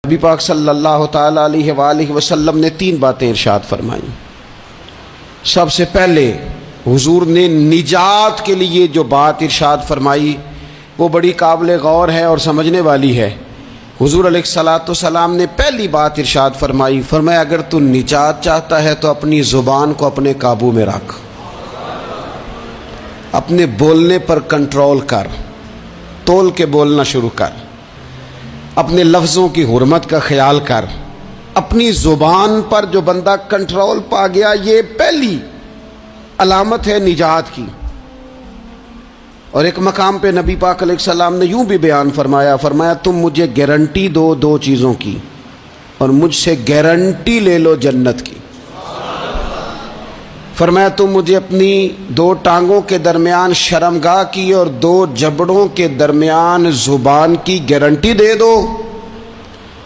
نبی پاک صلی اللہ تعالیٰ علیہ وآلہ وسلم نے 3 باتیں ارشاد فرمائیں۔ سب سے پہلے حضور نے نجات کے لیے جو بات ارشاد فرمائی وہ بڑی قابل غور ہے اور سمجھنے والی ہے۔ حضور علیہ الصلوۃ والسلام نے پہلی بات ارشاد فرمائی، فرمایا اگر تو نجات چاہتا ہے تو اپنی زبان کو اپنے قابو میں رکھ، اپنے بولنے پر کنٹرول کر، تول کے بولنا شروع کر، اپنے لفظوں کی حرمت کا خیال کر۔ اپنی زبان پر جو بندہ کنٹرول پا گیا، یہ پہلی علامت ہے نجات کی۔ اور ایک مقام پہ نبی پاک علیہ السلام نے یوں بھی بیان فرمایا، فرمایا تم مجھے گارنٹی دو 2 چیزوں کی اور مجھ سے گارنٹی لے لو جنت کی۔ فرمایا تم مجھے اپنی 2 ٹانگوں کے درمیان شرمگاہ کی اور 2 جبڑوں کے درمیان زبان کی گارنٹی دے دو،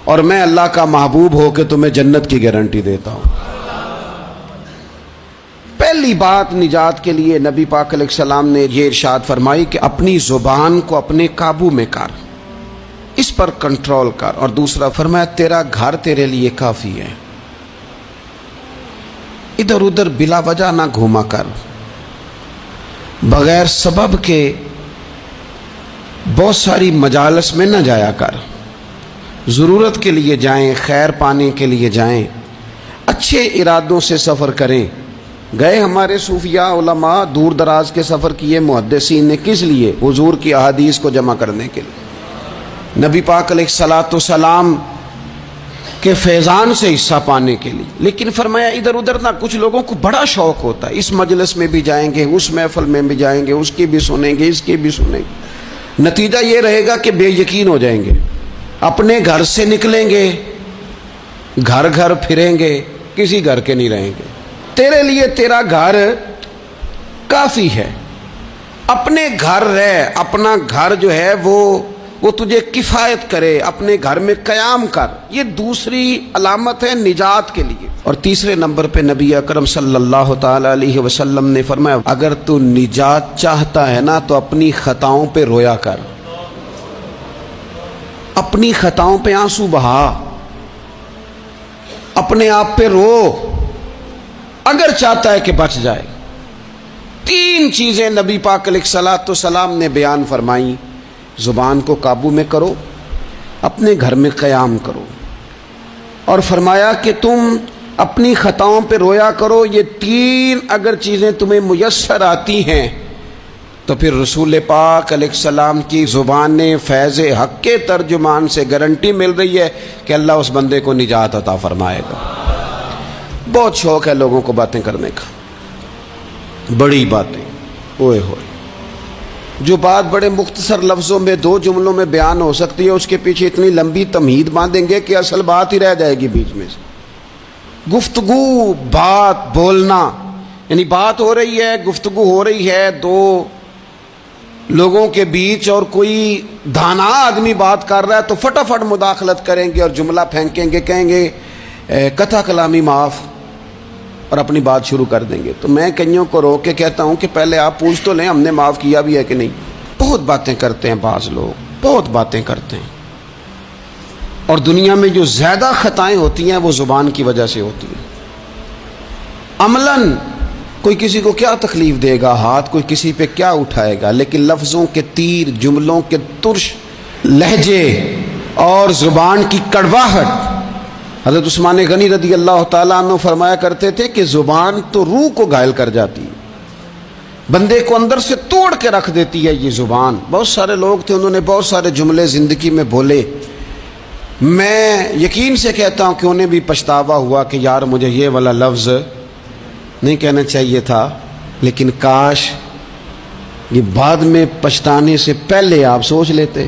اور میں اللہ کا محبوب ہو کے تمہیں جنت کی گارنٹی دیتا ہوں۔ پہلی بات نجات کے لیے نبی پاک علیہ السلام نے یہ ارشاد فرمائی کہ اپنی زبان کو اپنے قابو میں کر، اس پر کنٹرول کر۔ اور دوسرا فرمایا تیرا گھر تیرے لیے کافی ہے، ادھر ادھر بلا وجہ نہ گھوما کر، بغیر سبب کے بہت ساری مجالس میں نہ جایا کر، ضرورت کے لیے جائیں، خیر پانے کے لیے جائیں، اچھے ارادوں سے سفر کریں۔ گئے ہمارے صوفیاء علماء دور دراز کے سفر کیے محدثین نے، کس لیے؟ حضور کی احادیث کو جمع کرنے کے لیے، نبی پاک علیہ الصلوۃ والسلام کے فیضان سے حصہ پانے کے لیے۔ لیکن فرمایا ادھر ادھر نہ، کچھ لوگوں کو بڑا شوق ہوتا ہے، اس مجلس میں بھی جائیں گے، اس محفل میں بھی جائیں گے، اس کی بھی سنیں گے، اس کی بھی سنیں گے، نتیجہ یہ رہے گا کہ بے یقین ہو جائیں گے، اپنے گھر سے نکلیں گے، گھر گھر پھریں گے، کسی گھر کے نہیں رہیں گے۔ تیرے لیے تیرا گھر کافی ہے، اپنے گھر رہ، اپنا گھر جو ہے وہ تجھے کفایت کرے، اپنے گھر میں قیام کر۔ یہ دوسری علامت ہے نجات کے لیے۔ اور تیسرے نمبر پہ نبی اکرم صلی اللہ تعالی علیہ وسلم نے فرمایا اگر تو نجات چاہتا ہے نا تو اپنی خطاؤں پہ رویا کر، اپنی خطاؤں پہ آنسو بہا، اپنے آپ پہ رو، اگر چاہتا ہے کہ بچ جائے۔ 3 چیزیں نبی پاک علیہ الصلوۃ والسلام نے بیان فرمائیں، زبان کو قابو میں کرو، اپنے گھر میں قیام کرو، اور فرمایا کہ تم اپنی خطاؤں پہ رویا کرو۔ یہ 3 اگر چیزیں تمہیں میسر آتی ہیں تو پھر رسول پاک علیہ السلام کی زبان فیض حق کے ترجمان سے گارنٹی مل رہی ہے کہ اللہ اس بندے کو نجات عطا فرمائے گا۔ بہت شوق ہے لوگوں کو باتیں کرنے کا، بڑی باتیں، اوئے ہوئے، جو بات بڑے مختصر لفظوں میں 2 جملوں میں بیان ہو سکتی ہے، اس کے پیچھے اتنی لمبی تمہید باندھیں گے کہ اصل بات ہی رہ جائے گی بیچ میں سے۔ گفتگو، بات، بولنا، یعنی بات ہو رہی ہے، گفتگو ہو رہی ہے 2 لوگوں کے بیچ، اور کوئی دانا آدمی بات کر رہا ہے تو فٹافٹ مداخلت کریں گے اور جملہ پھینکیں گے، کہیں گے قطع کلامی معاف، اور اپنی بات شروع کر دیں گے۔ تو میں کئیوں کو روک کے کہتا ہوں کہ پہلے آپ پوچھ تو لیں ہم نے معاف کیا بھی ہے کہ نہیں۔ بہت باتیں کرتے ہیں بعض لوگ، بہت باتیں کرتے ہیں، اور دنیا میں جو زیادہ خطائیں ہوتی ہیں وہ زبان کی وجہ سے ہوتی ہیں۔ عملاً کوئی کسی کو کیا تکلیف دے گا، ہاتھ کوئی کسی پہ کیا اٹھائے گا، لیکن لفظوں کے تیر، جملوں کے ترش لہجے اور زبان کی کڑواہٹ۔ حضرت عثمان غنی رضی اللہ تعالیٰ عنہ فرمایا کرتے تھے کہ زبان تو روح کو گھائل کر جاتی ہے، بندے کو اندر سے توڑ کے رکھ دیتی ہے یہ زبان۔ بہت سارے لوگ تھے، انہوں نے بہت سارے جملے زندگی میں بولے، میں یقین سے کہتا ہوں کہ انہیں بھی پچھتاوا ہوا کہ یار مجھے یہ والا لفظ نہیں کہنا چاہیے تھا، لیکن کاش یہ بعد میں پچھتانے سے پہلے آپ سوچ لیتے۔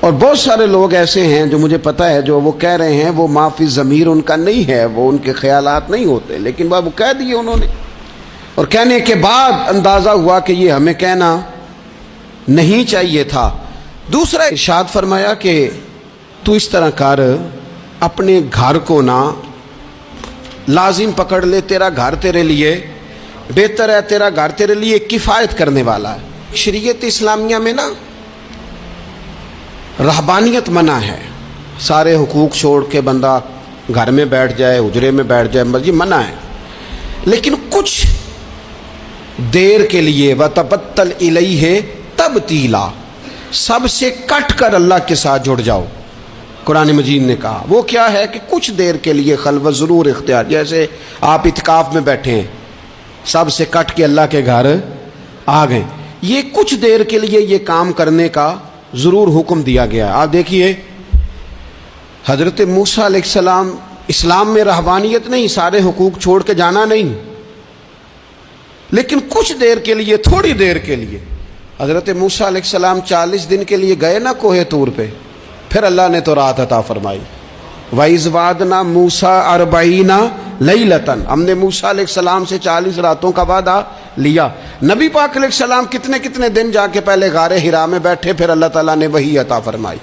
اور بہت سارے لوگ ایسے ہیں جو مجھے پتہ ہے جو وہ کہہ رہے ہیں وہ معافی ضمیر ان کا نہیں ہے، وہ ان کے خیالات نہیں ہوتے، لیکن وہ کہہ دیے انہوں نے، اور کہنے کے بعد اندازہ ہوا کہ یہ ہمیں کہنا نہیں چاہیے تھا۔ دوسرا ارشاد فرمایا کہ تو اس طرح کر، اپنے گھر کو نہ لازم پکڑ لے، تیرا گھر تیرے لیے بہتر ہے، تیرا گھر تیرے لیے کفایت کرنے والا ہے۔ شریعت اسلامیہ میں نا رہبانیت منع ہے، سارے حقوق چھوڑ کے بندہ گھر میں بیٹھ جائے, حجرے میں بیٹھ جائے, مرضی منع ہے. لیکن کچھ دیر کے لیے وَتَبَتَّلْ إِلَيْهِ تَبْتِيلًا, سب سے کٹ کر اللہ کے ساتھ جڑ جاؤ. قرآن مجید نے کہا وہ کیا ہے کہ کچھ دیر کے لیے خلوت ضرور اختیار, جیسے آپ اعتکاف میں بیٹھے ہیں, سب سے کٹ کے اللہ کے گھر آ گئے, یہ کچھ دیر کے لیے یہ کام کرنے کا ضرور حکم دیا گیا ہے. آپ دیکھیے حضرت موسیٰ علیہ السلام, اسلام میں رہبانیت نہیں, سارے حقوق چھوڑ کے جانا نہیں, لیکن کچھ دیر کے لیے, تھوڑی دیر کے لیے. حضرت موسیٰ علیہ السلام 40 دن کے لیے گئے نا کوہ طور پہ, پھر اللہ نے تو رات عطا فرمائی. وَإِذْ وَعَدْنَا مُوسَىٰ 40 لَيْلَةً, ہم نے موسیٰ علیہ السلام سے 40 راتوں کا وعدہ لیا. نبی پاک علیہ السلام کتنے دن جا کے پہلے غار حرا میں بیٹھے, پھر اللہ تعالیٰ نے وحی عطا فرمائی.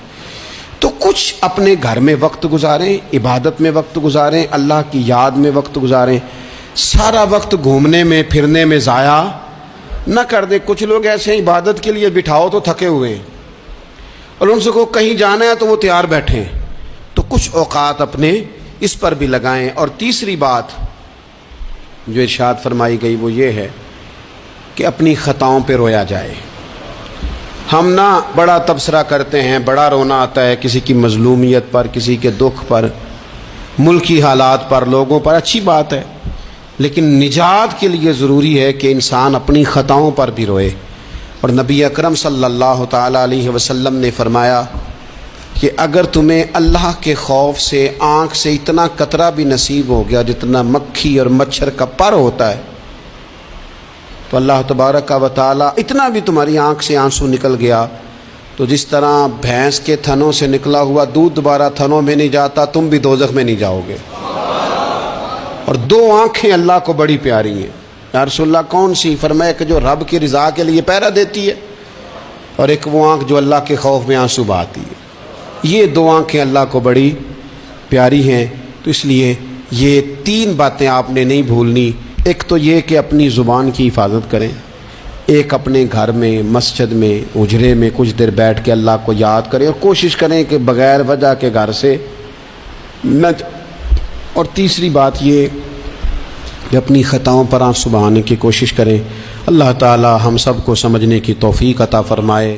تو کچھ اپنے گھر میں وقت گزاریں, عبادت میں وقت گزاریں, اللہ کی یاد میں وقت گزاریں. سارا وقت گھومنے میں پھرنے میں ضائع نہ کر دیں. کچھ لوگ ایسے ہیں عبادت کے لیے بٹھاؤ تو تھکے ہوئے ہیں, اور ان سے کو کہیں جانا ہے تو وہ تیار بیٹھے ہیں. تو کچھ اوقات اپنے اس پر بھی لگائیں. اور تیسری بات جو ارشاد فرمائی گئی وہ یہ ہے کہ اپنی خطاؤں پہ رویا جائے. ہم نہ بڑا تبصرہ کرتے ہیں, بڑا رونا آتا ہے کسی کی مظلومیت پر, کسی کے دکھ پر, ملکی حالات پر, لوگوں پر, اچھی بات ہے, لیکن نجات کے لیے ضروری ہے کہ انسان اپنی خطاؤں پر بھی روئے. اور نبی اکرم صلی اللہ تعالیٰ علیہ وسلم نے فرمایا کہ اگر تمہیں اللہ کے خوف سے آنکھ سے اتنا قطرہ بھی نصیب ہو گیا جتنا مکھی اور مچھر کا پر ہوتا ہے, تو اللہ تبارک و تعالیٰ اتنا بھی تمہاری آنکھ سے آنسو نکل گیا تو جس طرح بھینس کے تھنوں سے نکلا ہوا دودھ دوبارہ تھنوں میں نہیں جاتا, تم بھی دوزخ میں نہیں جاؤ گے. اور 2 آنکھیں اللہ کو بڑی پیاری ہیں. یا رسول اللہ کون سی؟ فرمایا کہ جو رب کی رضا کے لیے پہرا دیتی ہے, اور ایک وہ آنکھ جو اللہ کے خوف میں آنسو بہاتی ہے. یہ 2 آنکھیں اللہ کو بڑی پیاری ہیں. تو اس لیے یہ 3 باتیں آپ نے نہیں بھولنی. ایک تو یہ کہ اپنی زبان کی حفاظت کریں, ایک اپنے گھر میں, مسجد میں, اجرے میں کچھ دیر بیٹھ کے اللہ کو یاد کریں, اور کوشش کریں کہ بغیر وجہ کے گھر سے نہ. اور تیسری بات یہ کہ اپنی خطاؤں پر آنسو بہانے کی کوشش کریں. اللہ تعالی ہم سب کو سمجھنے کی توفیق عطا فرمائے.